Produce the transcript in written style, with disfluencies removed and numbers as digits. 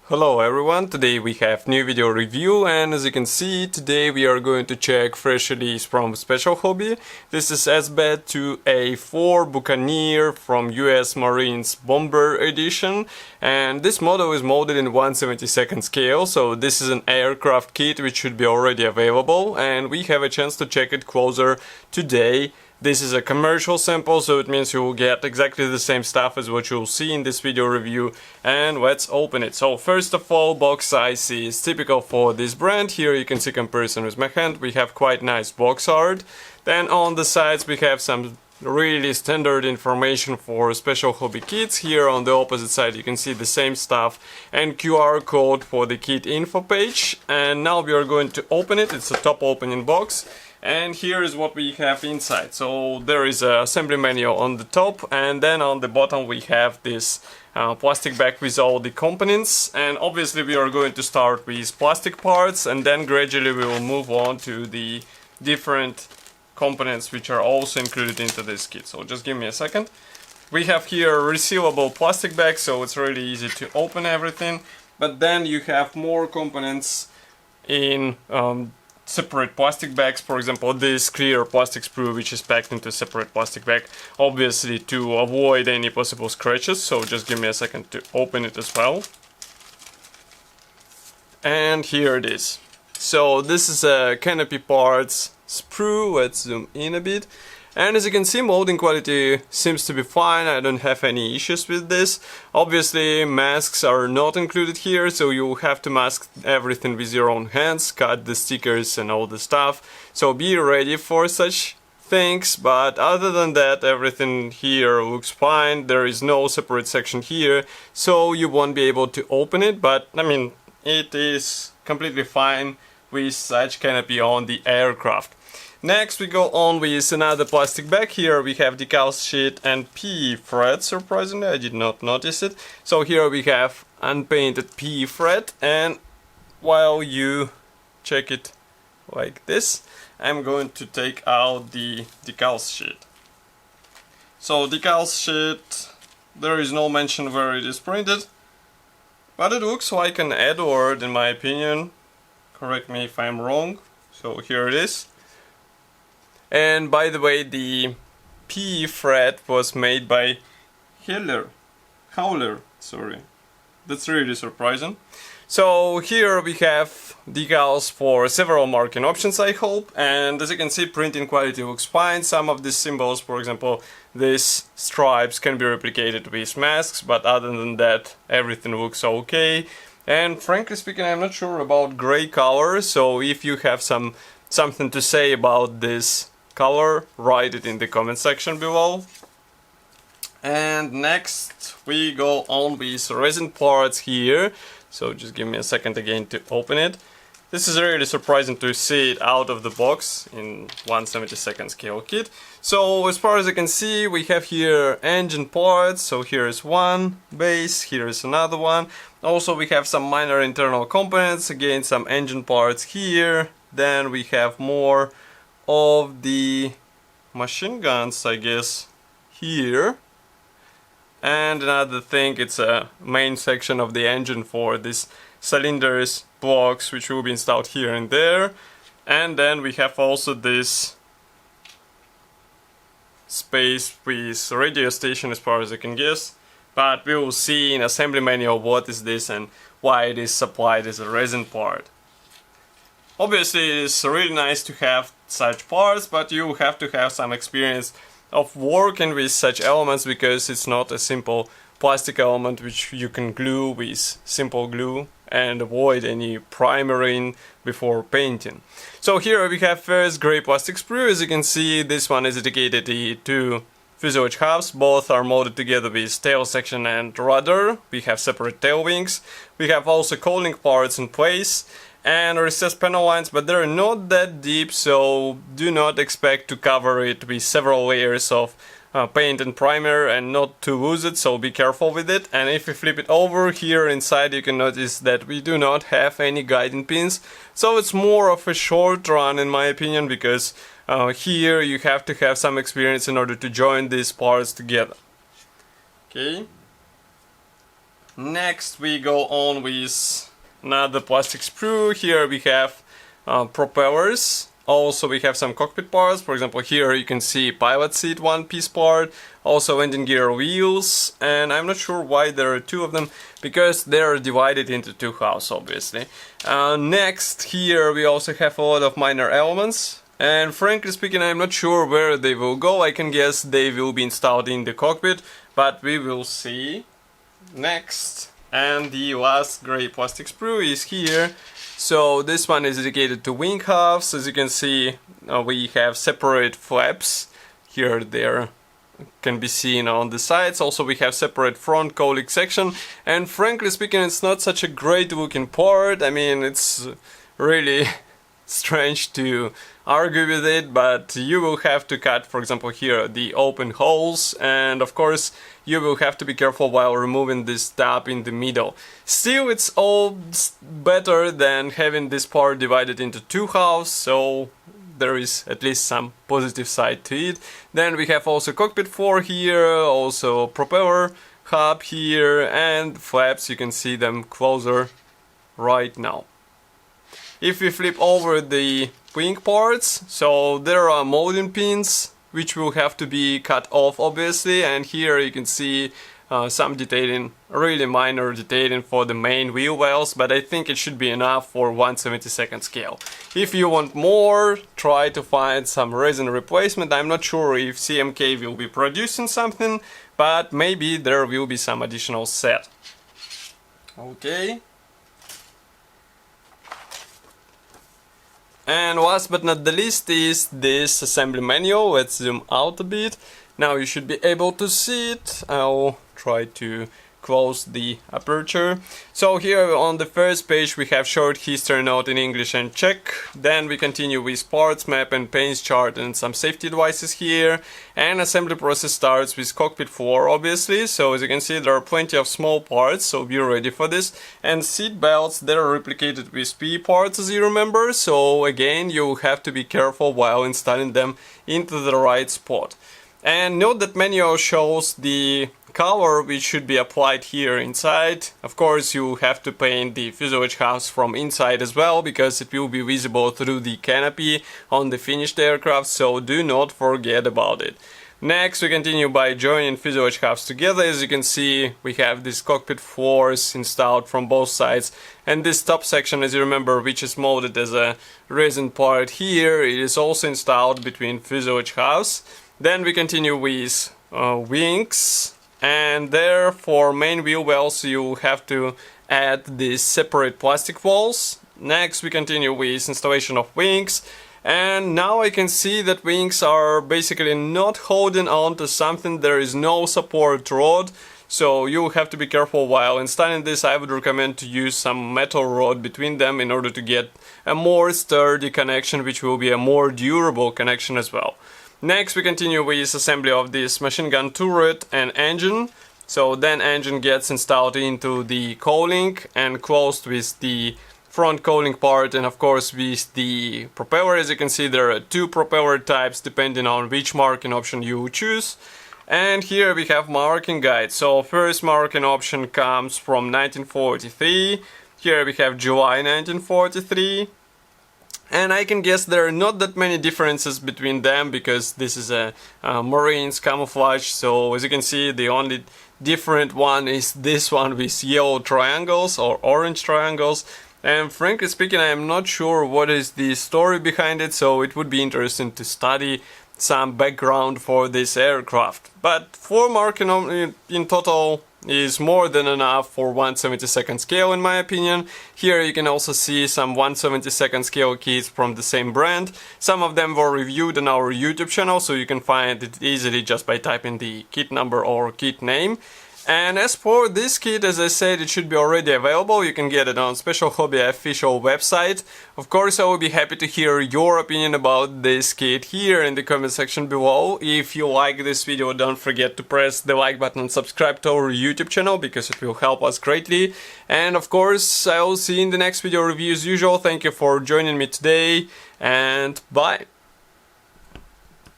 Hello everyone, today we have new video review, and as you can see, today we are going to check fresh release from Special Hobby. This is SB2A-4 Buccaneer from US Marines Bomber Edition, and this model is molded in 1/72 scale, so this is an aircraft kit which should be already available, and we have a chance to check it closer today. This is a commercial sample, so it means you will get exactly the same stuff as what you'll see in this video review, and let's open it. So first of all, box size is typical for this brand. Here you can see comparison with my hand. We have quite nice box art. Then on the sides we have some really standard information for Special Hobby kits. Here on the opposite side you can see the same stuff and QR code for the kit info page. And now we are going to open it. It's a top opening box. And here is what we have inside. So there is a assembly manual on the top, and then on the bottom we have this plastic bag with all the components. And obviously we are going to start with plastic parts, and then gradually we will move on to the different components which are also included into this kit. So just give me a second. We have here a resealable plastic bag, so it's really easy to open everything. But then you have more components in separate plastic bags. For example, this clear plastic sprue which is packed into a separate plastic bag, obviously to avoid any possible scratches. So just give me a second to open it as well. And here it is. So this is a Canopy parts sprue. Let's zoom in a bit. And as you can see, molding quality seems to be fine. I don't have any issues with this. Obviously masks are not included here, so you have to mask everything with your own hands, cut the stickers and all the stuff. So be ready for such things, but other than that everything here looks fine. There is no separate section here, so you won't be able to open it, but I mean, it is completely fine with such canopy on the aircraft. Next we go on with another plastic bag. Here we have Decals sheet and PE thread. Surprisingly, I did not notice it. So here we have unpainted PE thread, and while you check it like this, I'm going to take out the Decals sheet. So Decals sheet, there is no mention where it is printed, but it looks like an Edward in my opinion. Correct me if I'm wrong. So here it is. And by the way, the PE thread was made by Howler, sorry. That's really surprising. So here we have decals for several marking options, I hope, and as you can see, printing quality looks fine. Some of these symbols, for example, these stripes, can be replicated with masks, but other than that, everything looks okay. And frankly speaking, I'm not sure about gray color, so if you have something to say about this color, write it in the comment section below. And next we go on with resin parts here. So just give me a second again to open it. This is really surprising to see it out of the box in 1/72 scale kit. So as far as I can see, we have here engine parts. So here is one base, here is another one. Also we have some minor internal components, again some engine parts here. Then we have more of the machine guns, I guess, here. And another thing, it's a main section of the engine for this cylinders blocks which will be installed here and there. And then we have also this space with radio station as far as I can guess, but we will see in assembly manual what is this and why it is supplied as a resin part. Obviously it's really nice to have such parts, but you have to have some experience of working with such elements, because it's not a simple plastic element which you can glue with simple glue and avoid any primering before painting. So here we have first gray plastic sprue. As you can see, this one is dedicated to fuselage halves. Both are molded together with tail section and rudder. We have separate tail wings. We have also cowling parts in place and recessed panel lines, but they're not that deep, so do not expect to cover it with several layers of paint and primer and not to lose it, so be careful with it. And if you flip it over, here inside you can notice that we do not have any guiding pins, so it's more of a short run in my opinion, because here you have to have some experience in order to join these parts together. Okay. Next we go on with another plastic sprue. Here we have propellers. Also we have some cockpit parts. For example, here you can see pilot seat one-piece part, also landing gear wheels, and I'm not sure why there are two of them, because they're divided into two halves, obviously. Next, here we also have a lot of minor elements, and frankly speaking, I'm not sure where they will go. I can guess they will be installed in the cockpit, but we will see. Next, and the last gray plastic sprue is here. So this one is dedicated to wing halves. As you can see, we have separate flaps. Here there can be seen on the sides. Also we have separate front cowling section, and frankly speaking, it's not such a great looking part. I mean, it's really strange to argue with it, but you will have to cut, for example, here the open holes, and of course you will have to be careful while removing this tab in the middle. Still, it's all better than having this part divided into two halves, so there is at least some positive side to it. Then we have also cockpit floor here, also propeller hub here, and flaps. You can see them closer right now. If we flip over the wing parts, so there are molding pins which will have to be cut off, obviously, and here you can see some detailing, really minor detailing for the main wheel wells, but I think it should be enough for 1/72 scale. If you want more, try to find some resin replacement. I'm not sure if CMK will be producing something, but maybe there will be some additional set. Okay. And last but not the least is this assembly manual. Let's zoom out a bit. Now you should be able to see it. I'll try to close the aperture. So here on the first page we have short history note in English and Czech. Then we continue with parts map and paints chart and some safety devices here. And assembly process starts with cockpit floor, obviously. So as you can see, there are plenty of small parts, so be ready for this. And seat belts, they're replicated with P parts, as you remember. So again, you have to be careful while installing them into the right spot. And note that manual shows the color which should be applied here inside. Of course, you have to paint the fuselage halves from inside as well, because it will be visible through the canopy on the finished aircraft, so do not forget about it. Next, we continue by joining fuselage halves together. As you can see, we have these cockpit floors installed from both sides, and this top section, as you remember, which is molded as a resin part here, it is also installed between fuselage halves. Then we continue with wings, and there for main wheel wells you have to add these separate plastic walls. Next we continue with installation of wings, and now I can see that wings are basically not holding on to something. There is no support rod, so you have to be careful while installing this. I would recommend to use some metal rod between them in order to get a more sturdy connection, which will be a more durable connection as well. Next we continue with assembly of this machine gun turret and engine. So then engine gets installed into the cowling and closed with the front cowling part, and of course with the propeller. As you can see, there are two propeller types depending on which marking option you choose. And here we have marking guide. So first marking option comes from 1943. Here we have July 1943. And I can guess there are not that many differences between them, because this is a Marines camouflage. So as you can see, the only different one is this one with yellow triangles or orange triangles. And frankly speaking, I am not sure what is the story behind it, so it would be interesting to study some background for this aircraft. But 4 marking in total is more than enough for 1/72 scale, in my opinion. Here you can also see some 1/72 scale kits from the same brand. Some of them were reviewed on our YouTube channel, so you can find it easily just by typing the kit number or kit name. And as for this kit, as I said, it should be already available. You can get it on Special Hobby official website. Of course, I will be happy to hear your opinion about this kit here in the comment section below. If you like this video, don't forget to press the like button and subscribe to our YouTube channel, because it will help us greatly. And of course, I will see you in the next video review as usual. Thank you for joining me today, and bye!